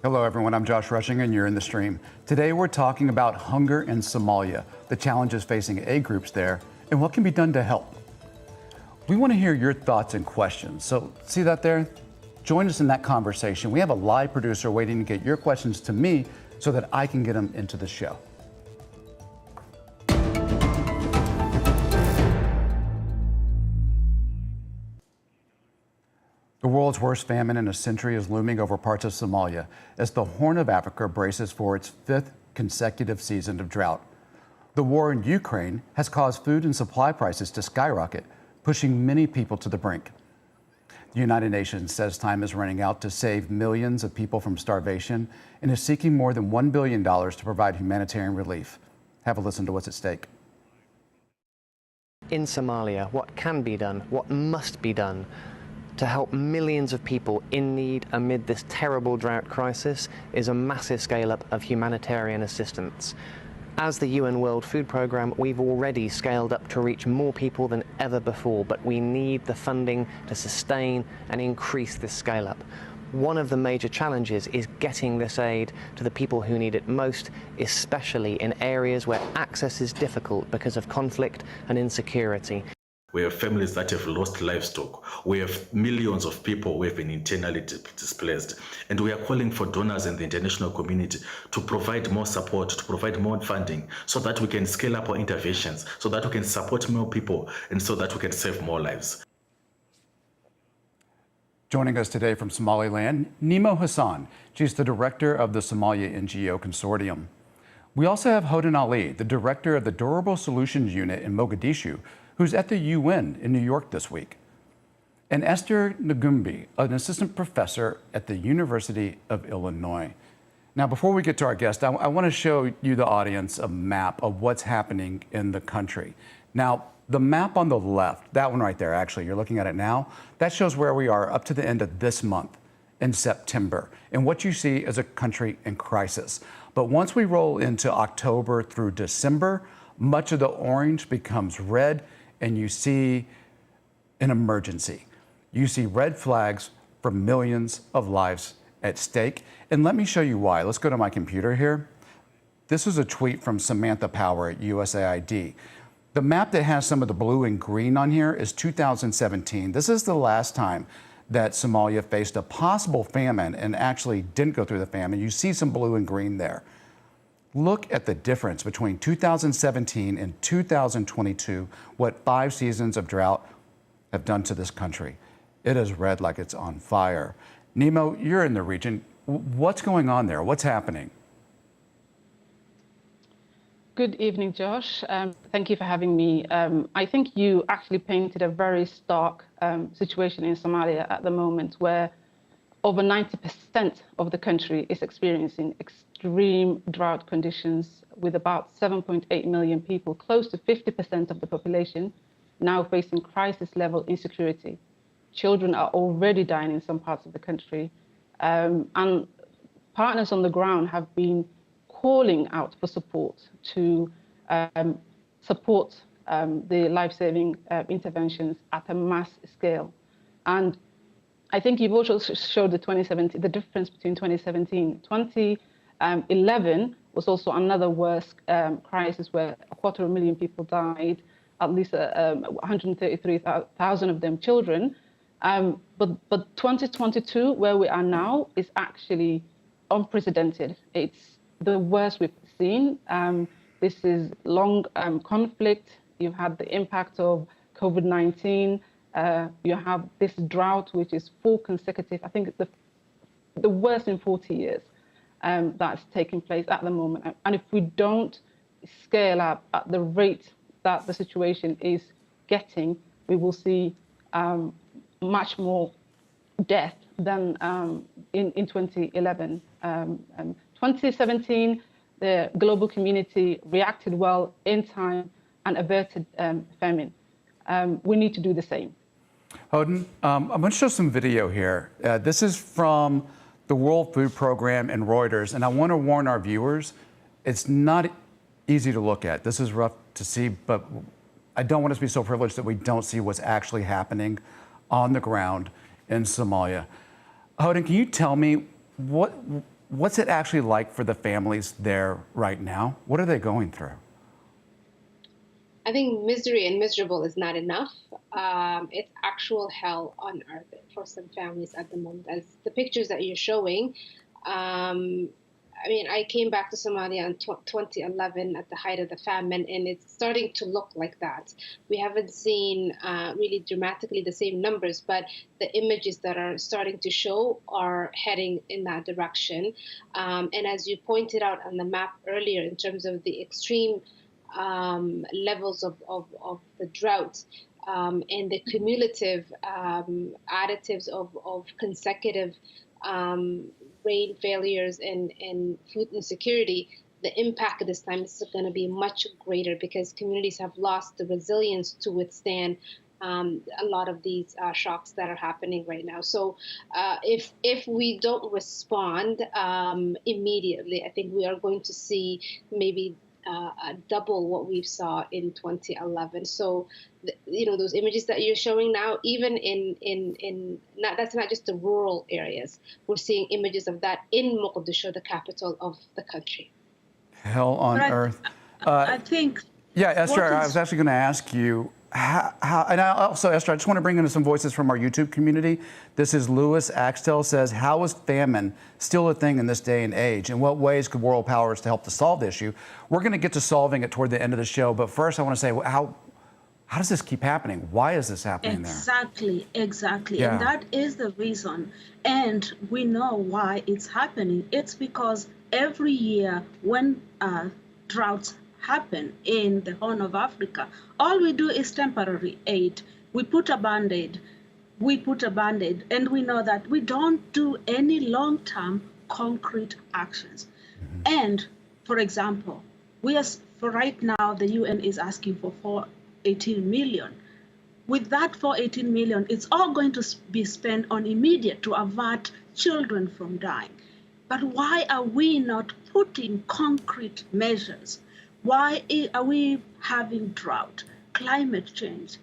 Hello everyone, I'm Josh Rushing and you're in the stream. Today we're talking about hunger in Somalia, the challenges facing aid groups there, and what can be done to help. We want to hear your thoughts and questions, so see that there? Join us in that conversation. We have a live producer waiting to get your questions to me so that I can get them into the show. The world's worst famine in a century is looming over parts of Somalia as the Horn of Africa braces for its fifth consecutive season of drought. The war in Ukraine has caused food and supply prices to skyrocket, pushing many people to the brink. The United Nations says time is running out to save millions of people from starvation and is seeking more than $1 billion to provide humanitarian relief. Have a listen to what's at stake. In Somalia, what can be done, what must be done to help millions of people in need amid this terrible drought crisis is a massive scale-up of humanitarian assistance. As the UN World Food Programme, we've already scaled up to reach more people than ever before, but we need the funding to sustain and increase this scale-up. One of the major challenges is getting this aid to the people who need it most, especially in areas where access is difficult because of conflict and insecurity. We have families that have lost livestock. We have millions of people who have been internally displaced. And we are calling for donors in the international community to provide more support, to provide more funding, so that we can scale up our interventions, so that we can support more people, and so that we can save more lives. Joining us today from Somaliland, Nemo Hassan. She's the director of the Somalia NGO Consortium. We also have Hoden Ali, the director of the Durable Solutions Unit in Mogadishu, who's at the UN in New York this week, and Esther Ngumbi, an assistant professor at the University of Illinois. Now, before we get to our guest, I want to show you, the audience, a map of what's happening in the country. Now, the map on the left, that one right there, actually, you're looking at it now, that shows where we are up to the end of this month in September. And what you see is a country in crisis. But once we roll into October through December, much of the orange becomes red, and you see an emergency. You see red flags for millions of lives at stake. And let me show you why. Let's go to my computer here. This is a tweet from Samantha Power at USAID. The map that has some of the blue and green on here is 2017. This is the last time that Somalia faced a possible famine and actually didn't go through the famine. You see some blue and green there. Look at the difference between 2017 and 2022, what 5 seasons of drought have done to this country. It is red like it's on fire. Nemo, you're in the region. What's going on there? What's happening? Good evening, Josh. Thank you for having me. I think you actually painted a very stark situation in Somalia at the moment, where over 90% of the country is experiencing extreme drought conditions, with about 7.8 million people, close to 50% of the population, now facing crisis-level insecurity. Children are already dying in some parts of the country. And partners on the ground have been calling out for support to support the life-saving interventions at a mass scale. And I think you've also showed the difference between 2017. 2011 was also another worse crisis where 250,000 people died, at least 133,000 of them children. But 2022, where we are now, is actually unprecedented. It's the worst we've seen. This is long conflict. You've had the impact of COVID-19. You have this drought, which is 4 consecutive, I think it's the worst in 40 years that's taking place at the moment. And if we don't scale up at the rate that the situation is getting, we will see much more death than in 2011. 2017, the global community reacted well in time and averted famine. We need to do the same. Hoden, I'm going to show some video here. This is from the World Food Programme and Reuters, and I want to warn our viewers, it's not easy to look at. This is rough to see, but I don't want us to be so privileged that we don't see what's actually happening on the ground in Somalia. Hoden, can you tell me What's it actually like for the families there right now? What are they going through? I think misery and miserable is not enough. It's actual hell on earth for some families at the moment. As the pictures that you're showing, I mean, I came back to Somalia in 2011 at the height of the famine, and it's starting to look like that. We haven't seen really dramatically the same numbers, but the images that are starting to show are heading in that direction. And as you pointed out on the map earlier, in terms of the extreme levels of the drought and the cumulative additives of consecutive rain failures and food insecurity, the impact this time is going to be much greater because communities have lost the resilience to withstand a lot of these shocks that are happening right now. So if we don't respond immediately, I think we are going to see maybe double what we saw in 2011. So, those images that you're showing now, even that's not just the rural areas. We're seeing images of that in Mogadishu, the capital of the country. Hell on earth. I think. Yeah, Esther, I was actually going to ask you how, and also, Esther, I just want to bring in some voices from our YouTube community. This is Lewis Axtell says, how is famine still a thing in this day and age? In what ways could world powers to help to solve the issue? We're going to get to solving it toward the end of the show, but first I want to say, how does this keep happening? Why is this happening there? Exactly. Yeah. And that is the reason. And we know why it's happening. It's because every year when droughts happen in the Horn of Africa, all we do is temporary aid. We put a Band-Aid, and we know that we don't do any long-term concrete actions. Mm-hmm. And for example, for right now, the UN is asking for 418 million. With that 418 million, it's all going to be spent on immediate to avert children from dying. But why are we not putting concrete measures? Why are we having drought, climate change?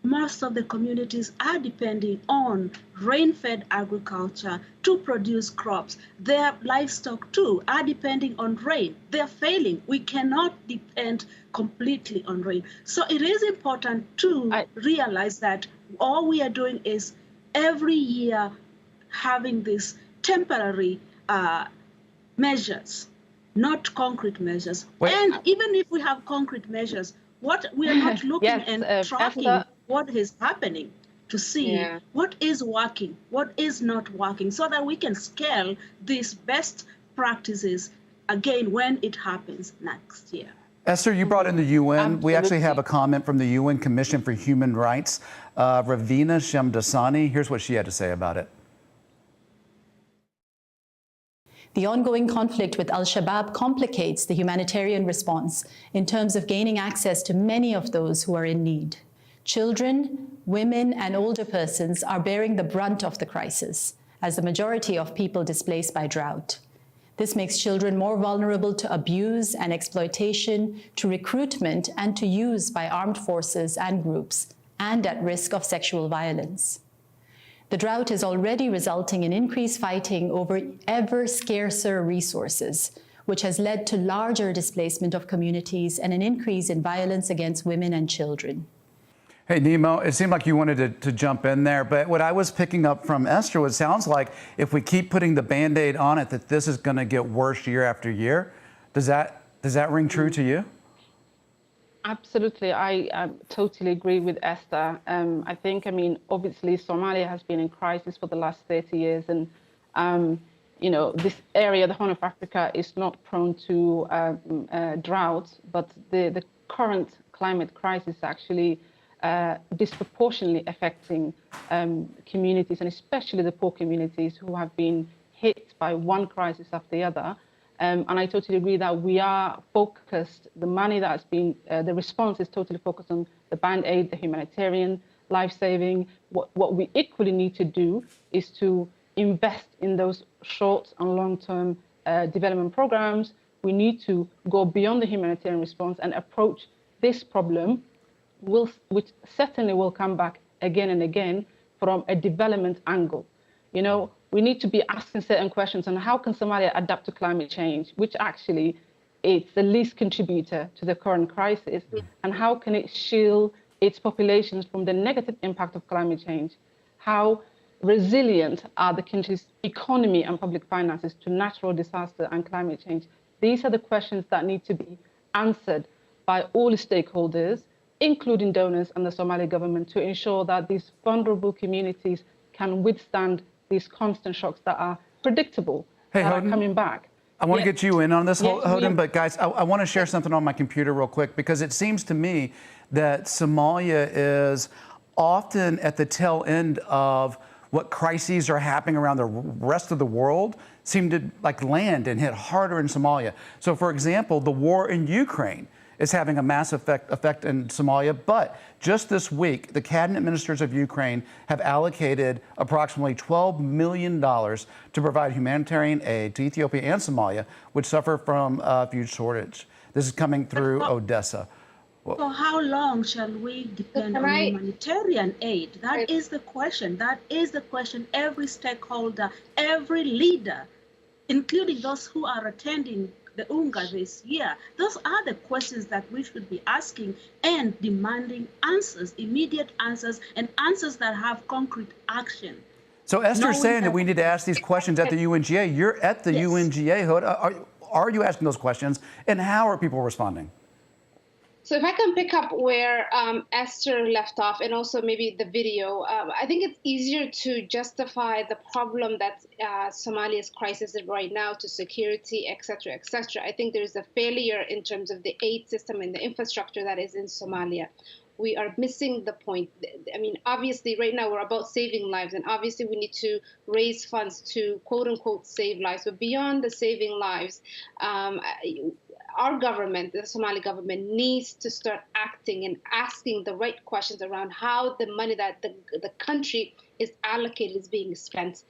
Most of the communities are depending on rain-fed agriculture to produce crops. Their livestock, too, are depending on rain. They're failing. We cannot depend completely on rain. So it is important to realize that all we are doing is every year having these temporary measures, not concrete measures. And even if we have concrete measures, what we are not looking and tracking what is happening to see what is working, what is not working, so that we can scale these best practices again when it happens next year. Esther, you brought in the UN. Absolutely. We actually have a comment from the UN Commission for Human Rights, Ravina Shamdasani. Here's what she had to say about it. The ongoing conflict with al-Shabaab complicates the humanitarian response in terms of gaining access to many of those who are in need. Children, women, and older persons are bearing the brunt of the crisis, as the majority of people displaced by drought. This makes children more vulnerable to abuse and exploitation, to recruitment and to use by armed forces and groups, and at risk of sexual violence. The drought is already resulting in increased fighting over ever scarcer resources, which has led to larger displacement of communities and an increase in violence against women and children. Hey, Nemo, it seemed like you wanted to jump in there, but what I was picking up from Esther, it sounds like if we keep putting the Band-Aid on it, that this is going to get worse year after year. Does that ring true to you? Absolutely, I totally agree with Esther. I think, obviously Somalia has been in crisis for the last 30 years, and this area, the Horn of Africa, is not prone to drought, but the current climate crisis actually disproportionately affecting communities, and especially the poor communities who have been hit by one crisis after the other. And I totally agree that we are focused, the money that's been, the response is totally focused on the Band-Aid, the humanitarian, life-saving. What we equally need to do is to invest in those short and long-term development programs. We need to go beyond the humanitarian response and approach this problem, which certainly will come back again and again, from a development angle. we need to be asking certain questions on how can Somalia adapt to climate change, which actually it's the least contributor to the current crisis, and how can it shield its populations from the negative impact of climate change? How resilient are the country's economy and public finances to natural disaster and climate change? These are the questions that need to be answered by all stakeholders, including donors and the Somali government, to ensure that these vulnerable communities can withstand these constant shocks that are predictable, that are coming back. I want to get you in on this, Hoden, but guys, I want to share something on my computer real quick, because it seems to me that Somalia is often at the tail end of what crises are happening around the rest of the world seem to like land and hit harder in Somalia. So for example, the war in Ukraine is having a massive effect in Somalia, but just this week, the cabinet ministers of Ukraine have allocated approximately $12 million to provide humanitarian aid to Ethiopia and Somalia, which suffer from food shortage. This is coming through Odessa. So how long shall we depend on humanitarian aid? That is the question. That is the question every stakeholder, every leader, including those who are attending the UNGA this year, those are the questions that we should be asking and demanding answers, immediate answers, and answers that have concrete action. So Esther's saying that we need to ask these questions at the UNGA. You're at the UNGA, Hoda. Are you asking those questions, and how are people responding? So if I can pick up where Esther left off, and also maybe the video, I think it's easier to justify the problem that Somalia's crisis is right now to security, et cetera, et cetera. I think there's a failure in terms of the aid system and the infrastructure that is in Somalia. We are missing the point. I mean, obviously, right now we're about saving lives, and obviously we need to raise funds to quote unquote save lives. But beyond the saving lives, our government, the Somali government, needs to start acting and asking the right questions around how the money that the country is allocated is being spent.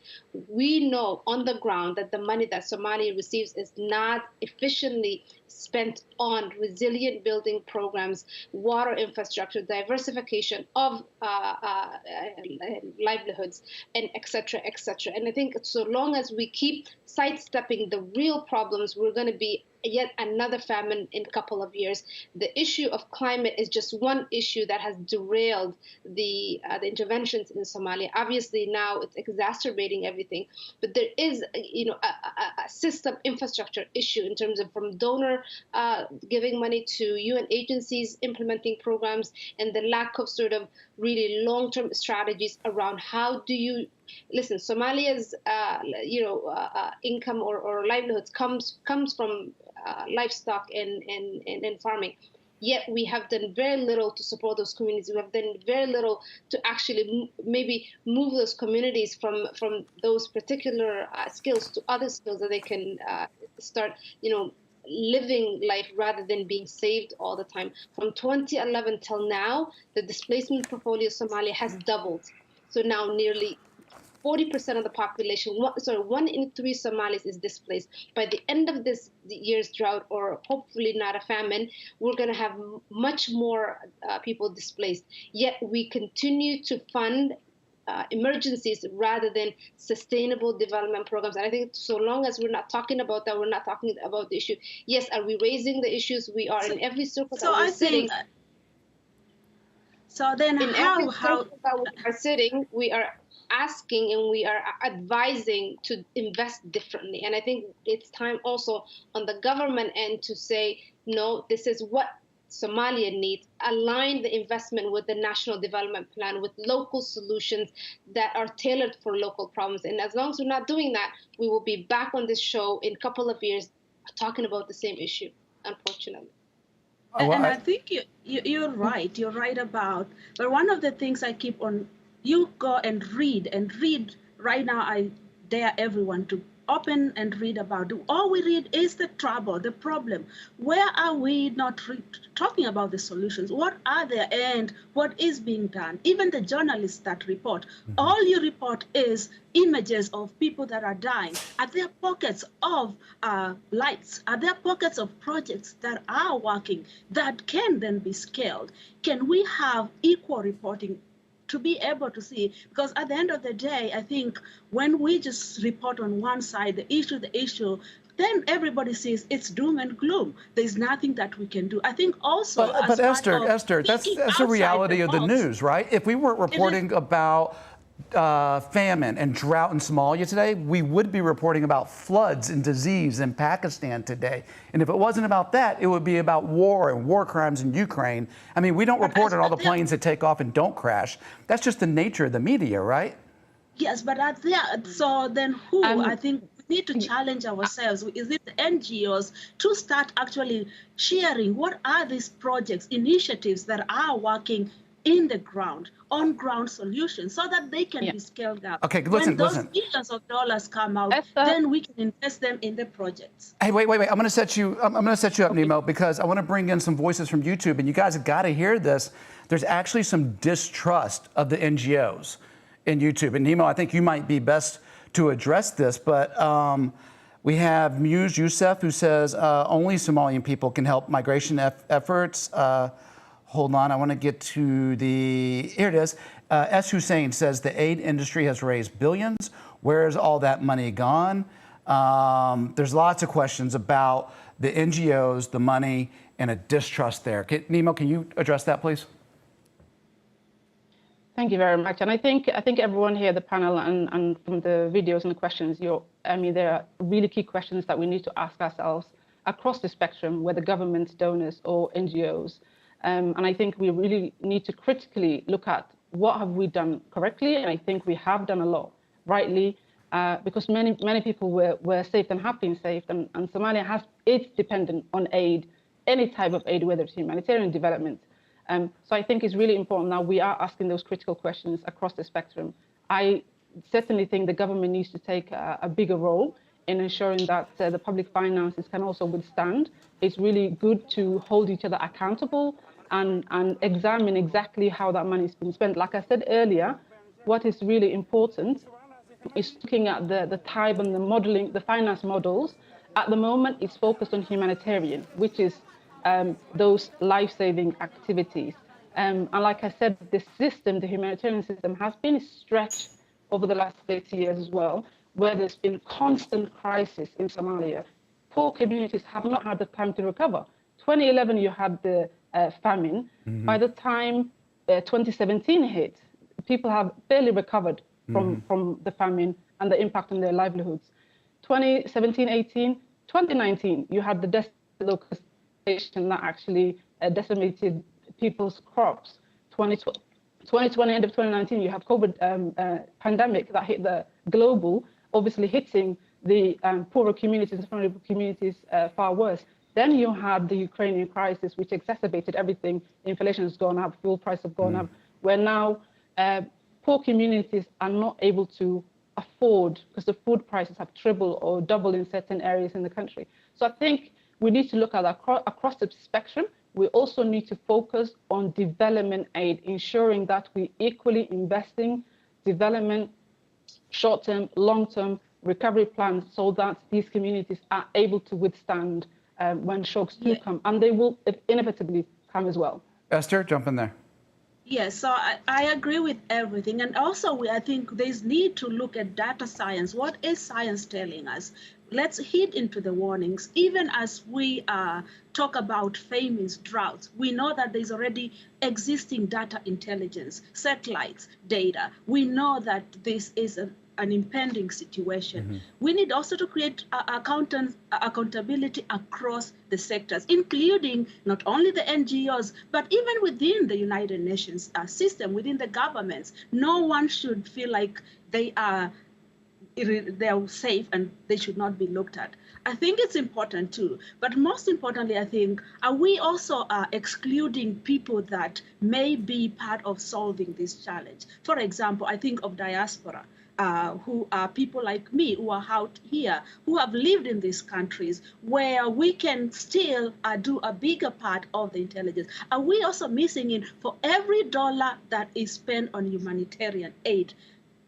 We know on the ground that the money that Somalia receives is not efficiently spent on resilient building programs, water infrastructure, diversification of livelihoods, and et cetera, et cetera. And I think so long as we keep sidestepping the real problems, we're going to be yet another famine in a couple of years. The issue of climate is just one issue that has derailed the interventions in Somalia. Obviously, now it's exacerbating everything, but there is, a system infrastructure issue in terms of from donor giving money to UN agencies implementing programs, and the lack of sort of really long-term strategies around how do you listen. Somalia's income or livelihoods comes from livestock and farming. Yet we have done very little to support those communities. We have done very little to actually maybe move those communities from those particular skills to other skills that they can start, living life rather than being saved all the time. From 2011 till now, the displacement portfolio of Somalia has doubled. So now nearly 40% of the population, 1 in 3 Somalis is displaced. By the end of this year's drought, or hopefully not a famine, we're going to have much more people displaced. Yet we continue to fund emergencies rather than sustainable development programs. And I think so long as we're not talking about that, we're not talking about the issue. Yes, are we raising the issues? We are in every circle that we're sitting. So then in how every circle that we are sitting, we are asking and we are advising to invest differently. And I think it's time also on the government end to say, no, this is what Somalia needs. Align the investment with the national development plan, with local solutions that are tailored for local problems. And as long as we're not doing that, we will be back on this show in a couple of years talking about the same issue, unfortunately. And I think you're right. You're right about, but one of the things I keep on, you go and read right now. I dare everyone to open and read about it. All we read is the trouble, the problem. Where are we not talking about the solutions? What are there and what is being done? Even the journalists that report, all you report is images of people that are dying. Are there pockets of lights? Are there pockets of projects that are working that can then be scaled? Can we have equal reporting to be able to see, because at the end of the day, I think when we just report on one side, the issue, then everybody says it's doom and gloom. There's nothing that we can do. I think also, but Esther, that's the reality of the news, right? If we weren't reporting about famine and drought in Somalia today, we would be reporting about floods and disease in Pakistan today. And if it wasn't about that, it would be about war and war crimes in Ukraine. I mean, we don't report on all the planes that take off and don't crash. That's just the nature of the media, right? Yes, but so then who? I think we need to challenge ourselves. Is it the NGOs to start actually sharing what are these projects, initiatives that are working in the ground, on ground solutions, so that they can be scaled up. Okay, listen. When those billions of dollars come out, then we can invest them in the projects. Hey, wait. I'm going to set you up, Nemo, because I want to bring in some voices from YouTube, and you guys have got to hear this. There's actually some distrust of the NGOs in YouTube, and Nemo, I think you might be best to address this. But we have Muse Youssef, who says only Somalian people can help migration efforts. Hold on, I want to get to here it is. S. Hussein says the aid industry has raised billions. Where is all that money gone? There's lots of questions about the NGOs, the money, and a distrust there. Nemo, can you address that, please? Thank you very much. And I think everyone here, the panel, and from the videos and the questions, there are really key questions that we need to ask ourselves across the spectrum, whether governments, donors, or NGOs. And I think we really need to critically look at what have we done correctly, and I think we have done a lot rightly, because many people were saved and have been saved, and Somalia is dependent on aid, any type of aid, whether it's humanitarian development. So I think it's really important now we are asking those critical questions across the spectrum. I certainly think the government needs to take a bigger role in ensuring that the public finances can also withstand. It's really good to hold each other accountable and examine exactly how that money is being spent. Like I said earlier, what is really important is looking at the type and the modeling, the finance models. At the moment, it's focused on humanitarian, which is those life-saving activities. And like I said, the humanitarian system has been stretched over the last 30 years as well, where there's been constant crisis in Somalia. Poor communities have not had the time to recover. 2011, you had the famine. Mm-hmm. By the time 2017 hit, people have barely recovered from the famine and the impact on their livelihoods. 2017, 18, 2019, you had the desert locust that actually decimated people's crops. 2020, end of 2019, you have COVID pandemic that hit the global, obviously hitting the poorer communities, vulnerable communities far worse. Then you had the Ukrainian crisis, which exacerbated everything. Inflation has gone up, fuel prices have gone up, where now poor communities are not able to afford, because the food prices have tripled or doubled in certain areas in the country. So I think we need to look at across the spectrum. We also need to focus on development aid, ensuring that we equally investing development, short-term, long-term recovery plans, so that these communities are able to withstand when shocks do come, and they will inevitably come as well. Esther, jump in there. Yes, so I agree with everything. And also, I think there's need to look at data science. What is science telling us? Let's heed into the warnings. Even as we talk about famines, droughts, we know that there's already existing data intelligence, satellites, data. We know that this is an impending situation. Mm-hmm. We need also to create accountability across the sectors, including not only the NGOs, but even within the United Nations system, within the governments. No one should feel like they are safe and they should not be looked at. I think it's important too, but most importantly, I think, are we also excluding people that may be part of solving this challenge? For example, I think of diaspora. Who are people like me who are out here, who have lived in these countries, where we can still do a bigger part of the intelligence. Are we also missing in, for every dollar that is spent on humanitarian aid,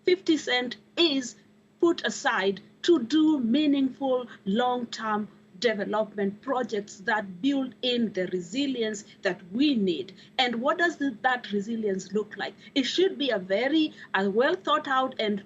50 cents is put aside to do meaningful long-term development projects that build in the resilience that we need. And what does that resilience look like? It should be a well thought out and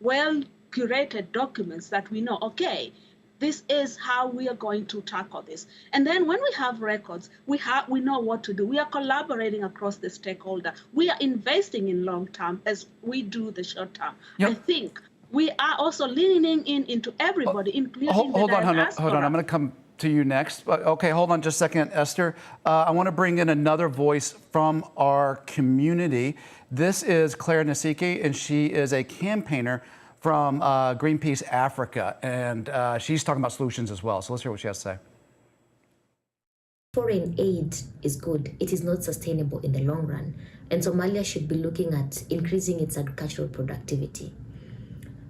well curated documents that we know, okay, this is how we are going to tackle this. And then when we have records, we know what to do. We are collaborating across the stakeholder. We are investing in long term as we do the short term. Yep. I think we are also leaning into everybody, including the diaspora. Hold on. I'm going to come to you next. Okay, hold on just a second, Esther. I want to bring in another voice from our community. This is Claire Nasiki, and she is a campaigner from Greenpeace Africa, and she's talking about solutions as well. So let's hear what she has to say. Foreign aid is good. It is not sustainable in the long run, and Somalia should be looking at increasing its agricultural productivity.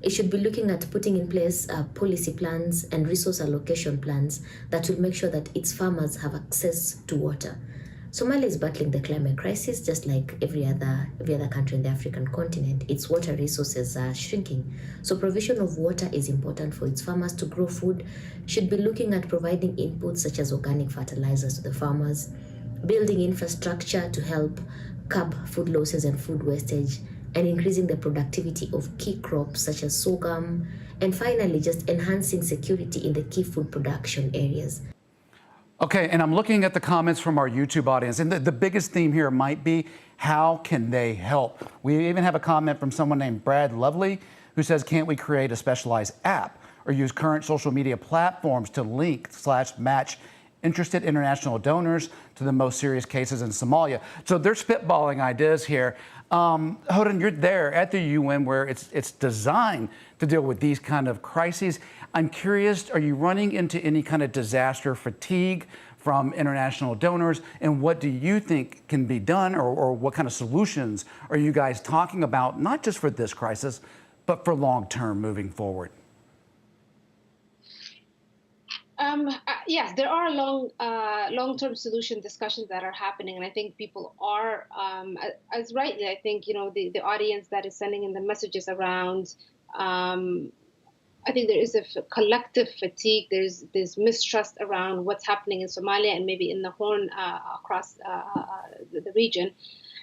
It should be looking at putting in place policy plans and resource allocation plans that will make sure that its farmers have access to water. Somalia is battling the climate crisis just like every other country in the African continent. Its water resources are shrinking. So provision of water is important for its farmers to grow food. Should be looking at providing inputs such as organic fertilizers to the farmers, building infrastructure to help curb food losses and food wastage, and increasing the productivity of key crops such as sorghum, and finally just enhancing security in the key food production areas. Okay, and I'm looking at the comments from our YouTube audience, and the biggest theme here might be, how can they help? We even have a comment from someone named Brad Lovely, who says, can't we create a specialized app or use current social media platforms to link/match interested international donors to the most serious cases in Somalia? So they're spitballing ideas here. Hoden, you're there at the UN where it's designed to deal with these kind of crises. I'm curious, are you running into any kind of disaster fatigue from international donors? And what do you think can be done, or what kind of solutions are you guys talking about, not just for this crisis, but for long term moving forward? Yes, there are long-term solution discussions that are happening, and I think people are, as rightly, I think, the audience that is sending in the messages around. I think there is a collective fatigue. There's mistrust around what's happening in Somalia and maybe in the Horn across the region,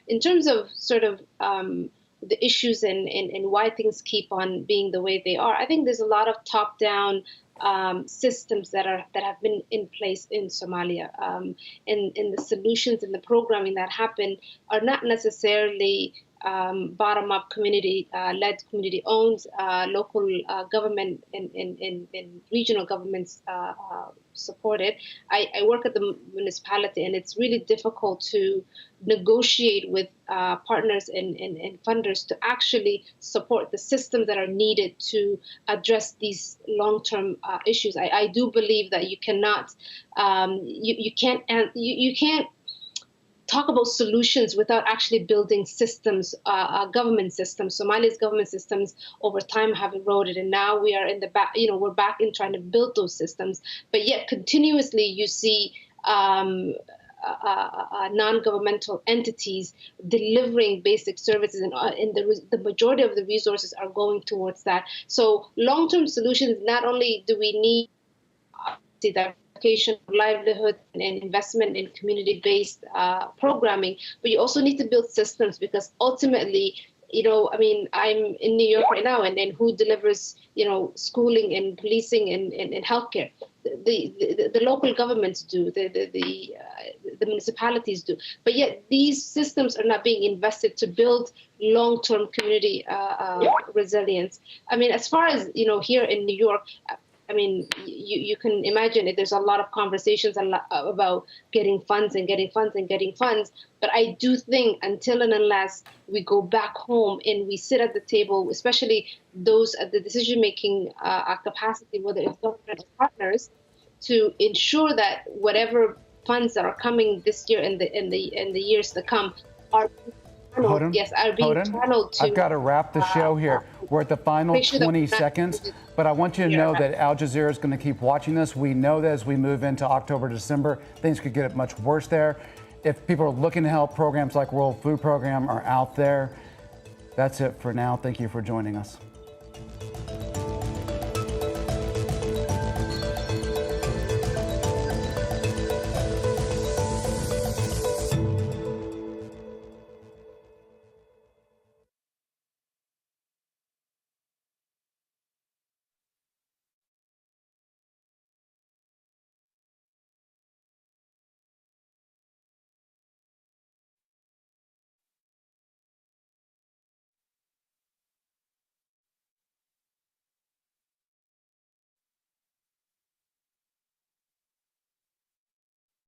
in terms of sort of the issues and why things keep on being the way they are. I think there's a lot of top-down systems that have been in place in Somalia, and the solutions and the programming that happen are not necessarily bottom-up community-led, community-owned, local government and regional governments supported. I work at the municipality, and it's really difficult to negotiate with partners and funders to actually support the systems that are needed to address these long-term issues. I do believe that you cannot, you can't talk about solutions without actually building systems, government systems. Somalia's government systems over time have eroded, and now we are in the back. We're back in trying to build those systems. But yet, continuously, you see non-governmental entities delivering basic services, and the majority of the resources are going towards that. So, long-term solutions. Not only do we need diversification of livelihood and investment in community-based programming, but you also need to build systems, because ultimately, I'm in New York right now, and who delivers, schooling and policing and healthcare? The local governments do, the municipalities do, but yet these systems are not being invested to build long-term community resilience. As far as here in New York, you can imagine it. There's a lot of conversations about getting funds, but I do think until and unless we go back home and we sit at the table, especially those at the decision-making capacity, whether it's government or partners, to ensure that whatever funds that are coming this year and the years to come are Hoden, channeled to. I've got to wrap the show here. We're at the final 20 seconds, but I want you to know that Al Jazeera is going to keep watching this. We know that as we move into October, December, things could get much worse there. If people are looking to help, programs like World Food Program are out there. That's it for now. Thank you for joining us.